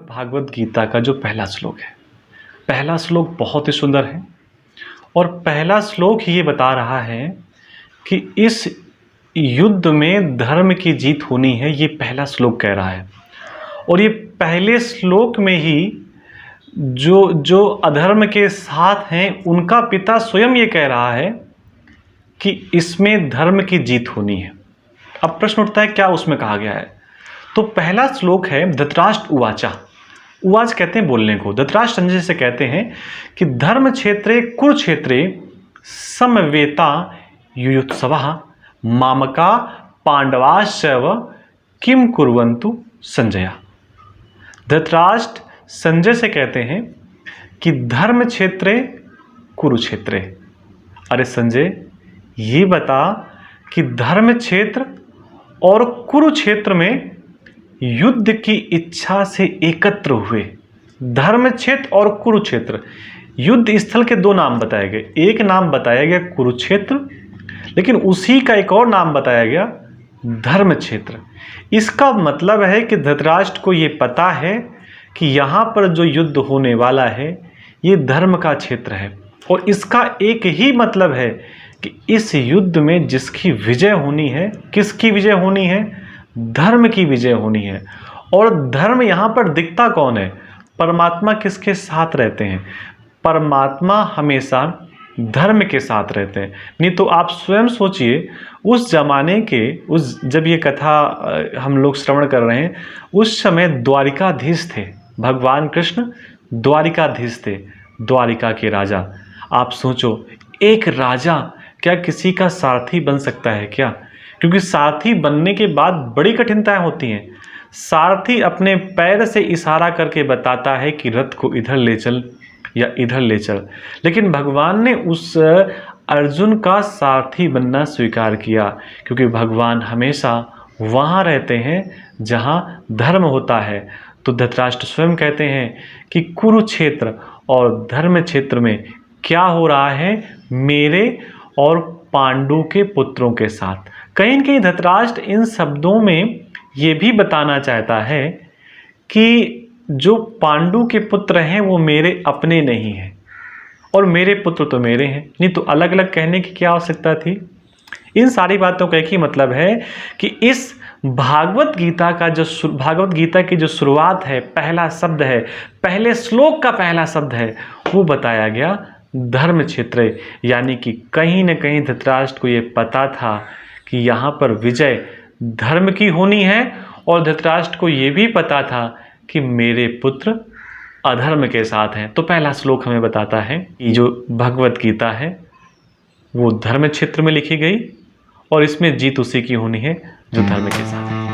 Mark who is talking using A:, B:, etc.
A: भागवत गीता का जो पहला श्लोक है, पहला श्लोक बहुत ही सुंदर है और पहला श्लोक ये बता रहा है कि इस युद्ध में धर्म की जीत होनी है। ये पहला श्लोक कह रहा है और ये पहले श्लोक में ही जो अधर्म के साथ हैं उनका पिता स्वयं ये कह रहा है कि इसमें धर्म की जीत होनी है। अब प्रश्न उठता है क्या उसमें कहा गया है। तो पहला श्लोक है धृतराष्ट्र उवाचा। उवाच कहते हैं बोलने को। धृतराष्ट्र संजय से कहते हैं कि धर्म क्षेत्रे कुरुक्षेत्रे समवेता युयुत्सवः मामका पांडवाश्चैव किम कुर्वन्तु संजय। धृतराष्ट्र संजय से कहते हैं कि धर्म क्षेत्रे कुरुक्षेत्रे, अरे संजय ये बता कि धर्म क्षेत्र और कुरुक्षेत्र में युद्ध की इच्छा से एकत्र हुए। धर्म क्षेत्र और कुरुक्षेत्र, युद्ध स्थल के दो नाम बताए गए। एक नाम बताया गया कुरुक्षेत्र, लेकिन उसी का एक और नाम बताया गया धर्म क्षेत्र। इसका मतलब है कि धृतराष्ट्र को ये पता है कि यहाँ पर जो युद्ध होने वाला है ये धर्म का क्षेत्र है और इसका एक ही मतलब है कि इस युद्ध में जिसकी विजय होनी है, किसकी विजय होनी है? धर्म की विजय होनी है। और धर्म यहाँ पर दिखता कौन है? परमात्मा किसके साथ रहते हैं? परमात्मा हमेशा धर्म के साथ रहते हैं। नहीं तो आप स्वयं सोचिए उस जमाने के, जब ये कथा हम लोग श्रवण कर रहे हैं, उस समय द्वारिकाधीश थे। भगवान कृष्ण द्वारिकाधीश थे, द्वारिका के राजा। आप सोचो एक राजा क्या किसी का सारथी बन सकता है क्या? क्योंकि सारथी बनने के बाद बड़ी कठिनाइयाँ होती हैं। सारथी अपने पैर से इशारा करके बताता है कि रथ को इधर ले चल या इधर ले चल, लेकिन भगवान ने उस अर्जुन का सारथी बनना स्वीकार किया क्योंकि भगवान हमेशा वहाँ रहते हैं जहाँ धर्म होता है। तो धृतराष्ट्र स्वयं कहते हैं कि कुरुक्षेत्र और धर्म क्षेत्र में क्या हो रहा है मेरे और पांडु के पुत्रों के साथ। कहीं न कहीं धृतराष्ट्र इन शब्दों में ये भी बताना चाहता है कि जो पांडु के पुत्र हैं वो मेरे अपने नहीं हैं और मेरे पुत्र तो मेरे हैं। नहीं तो अलग अलग कहने की क्या आवश्यकता थी। इन सारी बातों का एक ही मतलब है कि इस भागवत गीता की जो शुरुआत है, पहला शब्द है, पहले श्लोक का पहला शब्द है, वो बताया गया धर्म क्षेत्र। यानी कि कहीं न कहीं धृतराष्ट्र को ये पता था कि यहाँ पर विजय धर्म की होनी है और धृतराष्ट्र को ये भी पता था कि मेरे पुत्र अधर्म के साथ हैं। तो पहला श्लोक हमें बताता है कि जो भगवत गीता है वो धर्म क्षेत्र में लिखी गई और इसमें जीत उसी की होनी है जो धर्म के साथ है।